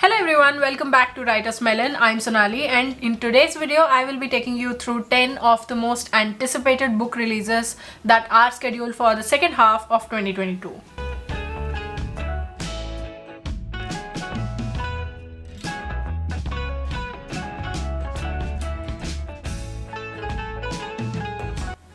Hello everyone, welcome back to Writersmelon. I'm Sonali, and in today's video I will be taking you through 10 of the most anticipated book releases that are scheduled for the second half of 2022.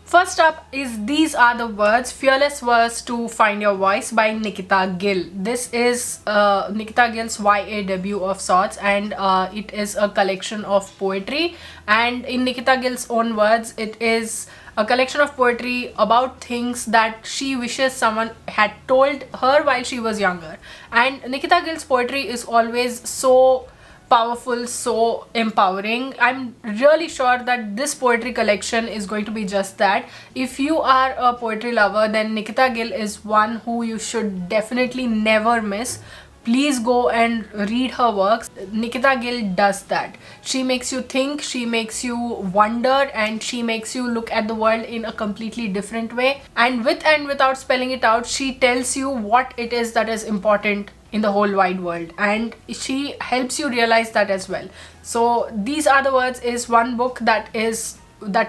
First up is These Are the Words, Fearless Verse to Find Your Voice by Nikita Gill. This is Nikita Gill's YA debut of sorts, and it is a collection of poetry. And in Nikita Gill's own words, it is a collection of poetry about things that she wishes someone had told her while she was younger. And Nikita Gill's poetry is always so powerful, so empowering. I'm really sure that this poetry collection is going to be just that. If you are a poetry lover, then Nikita Gill is one who you should definitely never miss. Please go and read her works. Nikita Gill does that. She makes you think, she makes you wonder, and she makes you look at the world in a completely different way. And with and without spelling it out, she tells you what it is that is important in the whole wide world, and she helps you realize that as well. So These Are the Words is one book that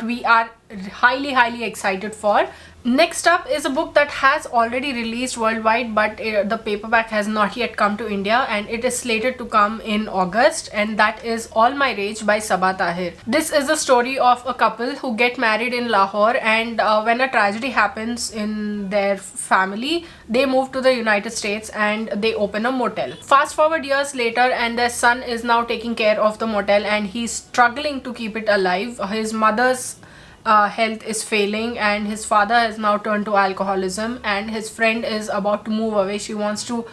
we are highly excited for. Next up is a book that has already released worldwide, but the paperback has not yet come to India, and it is slated to come in August, and that is All My Rage by Sabaa Tahir. This is the story of a couple who get married in Lahore, and when a tragedy happens in their family, they move to the United States and they open a motel. Fast forward years later, and their son is now taking care of the motel, and he's struggling to keep it alive. His mother's health is failing, and his father has now turned to alcoholism, and his friend is about to move away. She wants to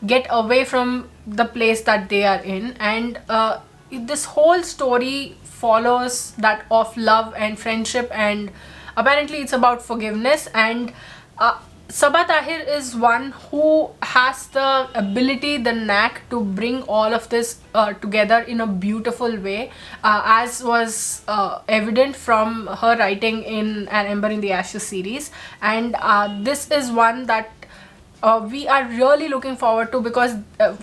get away from the place that they are in, and this whole story follows that of love and friendship, and apparently it's about forgiveness. And Sabaa Tahir is one who has the ability, the knack to bring all of this together in a beautiful way, as was evident from her writing in An Ember in the Ashes series. And this is one that we are really looking forward to, because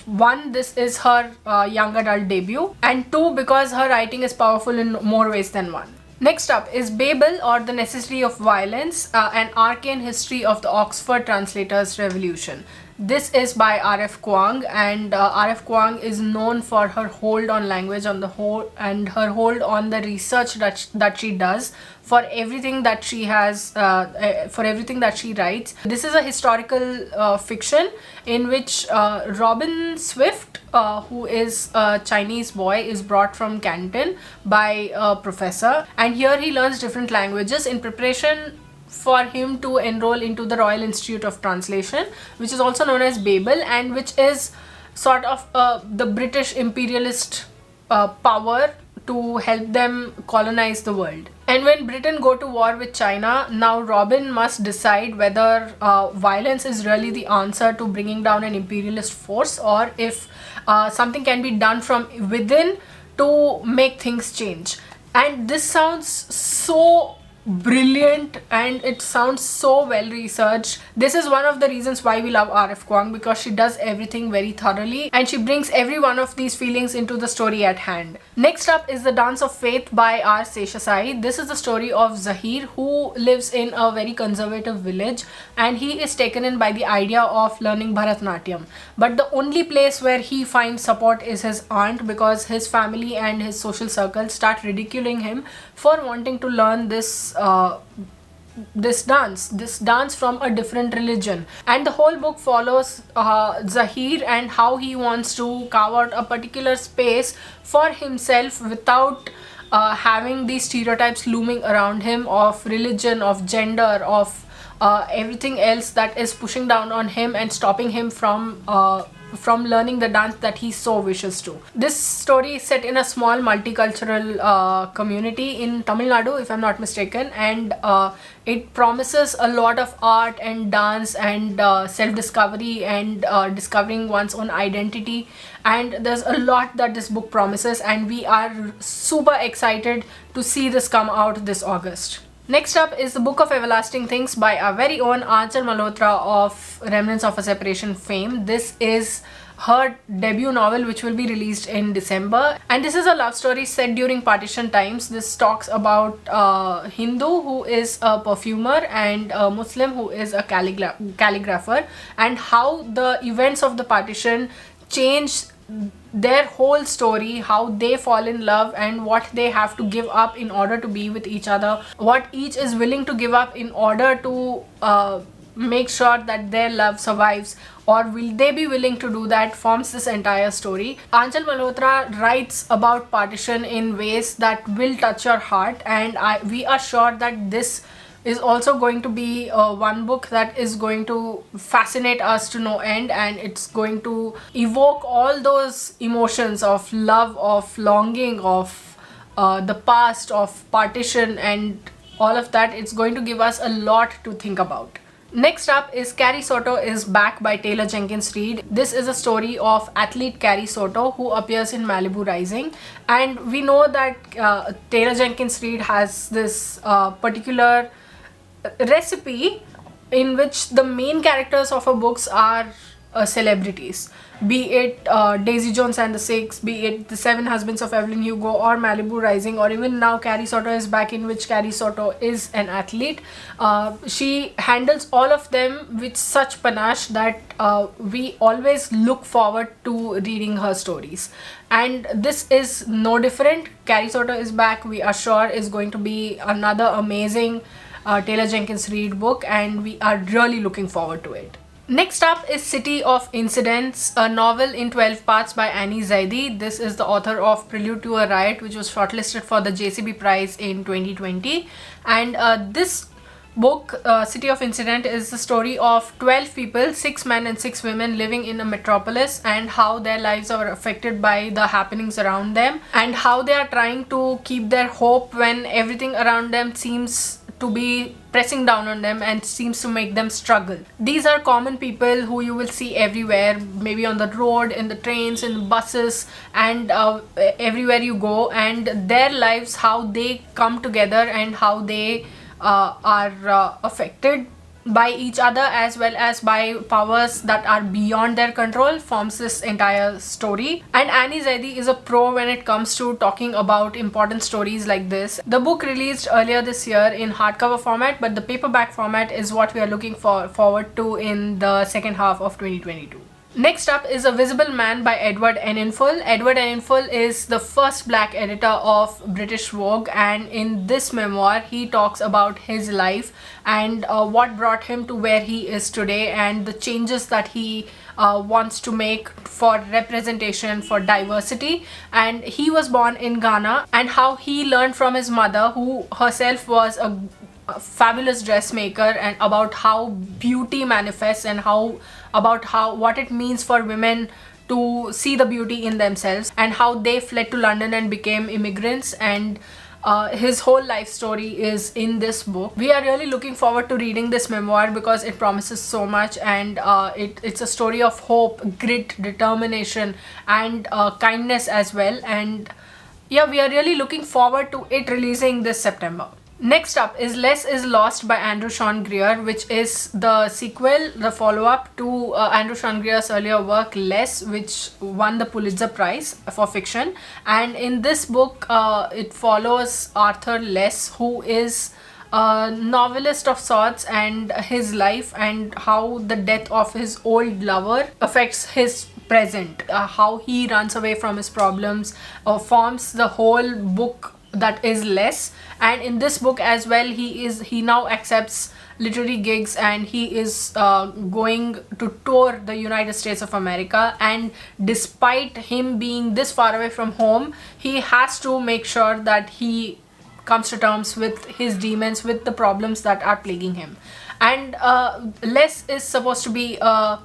one, this is her young adult debut, and two, because her writing is powerful in more ways than one. Next up is Babel, or The Necessity of Violence, an arcane history of the Oxford Translators' Revolution. This is by R.F. Kuang, and R.F. Kuang is known for her hold on language on the whole, and her hold on the research that she does for everything that she has, for everything that she writes. This is a historical fiction in which Robin Swift, who is a Chinese boy, is brought from Canton by a professor, and here he learns different languages in preparation for him to enroll into the Royal Institute of Translation, which is also known as Babel, and which is sort of the British imperialist power to help them colonize the world. And when Britain go to war with China, now Robin must decide whether violence is really the answer to bringing down an imperialist force, or if something can be done from within to make things change. And this sounds so brilliant, and it sounds so well researched. This is one of the reasons why we love R.F. Kuang, because she does everything very thoroughly, and she brings every one of these feelings into the story at hand. Next up is The Dance of Faith by R. Seshasai. This is the story of Zahir, who lives in a very conservative village, and he is taken in by the idea of learning Bharatanatyam. But the only place where he finds support is his aunt, because his family and his social circle start ridiculing him for wanting to learn this dance from a different religion. And the whole book follows Zahir and how he wants to carve out a particular space for himself without having these stereotypes looming around him of religion, of gender, of everything else that is pushing down on him and stopping him from learning the dance that he so wishes to. This story is set in a small multicultural community in Tamil Nadu, if I'm not mistaken, and it promises a lot of art and dance and self-discovery and discovering one's own identity. And there's a lot that this book promises, and we are super excited to see this come out this August. Next up is The Book of Everlasting Things by our very own Aanchal Malhotra of Remnants of a Separation fame. This is her debut novel, which will be released in December. And this is a love story set during partition times. This talks about a Hindu who is a perfumer and a Muslim who is a calligrapher, and how the events of the partition change their whole story, how they fall in love and what they have to give up in order to be with each other, what each is willing to give up in order to make sure that their love survives, or will they be willing to do that, forms this entire story. Aanchal Malhotra writes about partition in ways that will touch your heart, and we are sure that this is also going to be one book that is going to fascinate us to no end, and it's going to evoke all those emotions of love, of longing, of the past, of partition, and all of that. It's going to give us a lot to think about. Next up is Carrie Soto is Back by Taylor Jenkins Reid. This is a story of athlete Carrie Soto who appears in Malibu Rising, and we know that Taylor Jenkins Reid has this particular recipe in which the main characters of her books are celebrities, be it Daisy Jones and the Six, be it The Seven Husbands of Evelyn Hugo, or Malibu Rising, or even now Carrie Soto is Back, in which Carrie Soto is an athlete. She handles all of them with such panache that we always look forward to reading her stories, and this is no different. Carrie Soto is Back, we are sure, is going to be another amazing Taylor Jenkins Reid book, and we are really looking forward to it. Next up is City of Incidents, a novel in 12 parts by Annie Zaidi. This is the author of Prelude to a Riot, which was shortlisted for the JCB Prize in 2020. And this book, City of Incident, is the story of 12 people, 6 men and 6 women, living in a metropolis, and how their lives are affected by the happenings around them, and how they are trying to keep their hope when everything around them seems to be pressing down on them and seems to make them struggle. These are common people who you will see everywhere, maybe on the road, in the trains, in the buses, and everywhere you go, and their lives, how they come together and how they are affected by each other as well as by powers that are beyond their control, forms this entire story. And Annie Zaidi is a pro when it comes to talking about important stories like this. The book released earlier this year in hardcover format, but the paperback format is what we are looking forward to in the second half of 2022. Next up is A Visible Man by Edward Enninful. Edward Enninful is the first black editor of British Vogue, and in this memoir he talks about his life and what brought him to where he is today, and the changes that he wants to make for representation, for diversity. And he was born in Ghana, and how he learned from his mother, who herself was a fabulous dressmaker, and about how beauty manifests, and what it means for women to see the beauty in themselves, and how they fled to London and became immigrants. And his whole life story is in this book. We are really looking forward to reading this memoir because it promises so much, and it's a story of hope, grit, determination, and kindness as well. And yeah, we are really looking forward to it releasing this September. Next up is Less is Lost by Andrew Sean Greer, which is the sequel, the follow-up to Andrew Sean Greer's earlier work Less, which won the Pulitzer Prize for fiction. And in this book, it follows Arthur Less, who is a novelist of sorts, and his life, and how the death of his old lover affects his present, how he runs away from his problems, forms the whole book that is Less. And in this book as well, he now accepts literary gigs, and he is going to tour the United States of America. And despite him being this far away from home, he has to make sure that he comes to terms with his demons, with the problems that are plaguing him. And Less is supposed to be a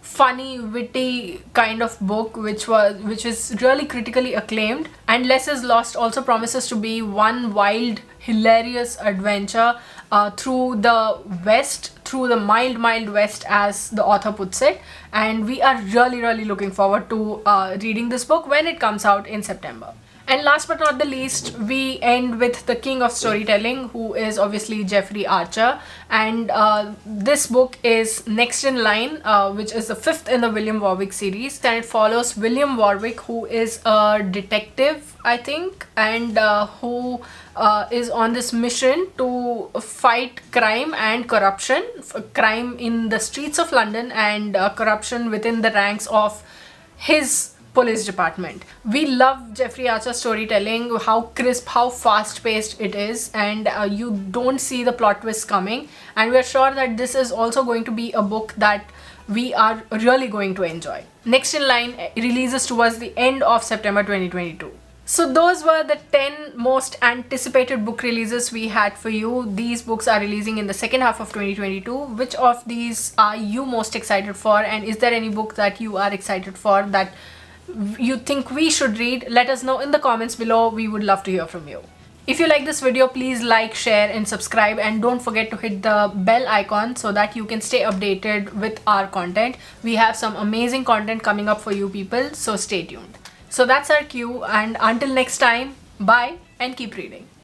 funny, witty kind of book, which is really critically acclaimed. And Less is Lost also promises to be one wild, hilarious adventure through the West, through the mild West, as the author puts it. And we are really looking forward to reading this book when it comes out in September. And last but not the least, we end with the king of storytelling, who is obviously Jeffrey Archer. And this book is Next in Line, which is the fifth in the William Warwick series. And it follows William Warwick, who is a detective, I think, and who is on this mission to fight crime and corruption. Crime in the streets of London and corruption within the ranks of his police department. We love Jeffrey Archer's storytelling, how crisp, how fast paced it is, and you don't see the plot twists coming. And we're sure that this is also going to be a book that we are really going to enjoy. Next in Line releases towards the end of September 2022. So those were the 10 most anticipated book releases we had for you. These books are releasing in the second half of 2022. Which of these are you most excited for, and is there any book that you are excited for that you think we should read? Let us know in the comments below. We would love to hear from you. If you like this video, please like, share and subscribe, and don't forget to hit the bell icon so that you can stay updated with our content. We have some amazing content coming up for you people, so stay tuned. So that's our cue, and until next time, bye and keep reading.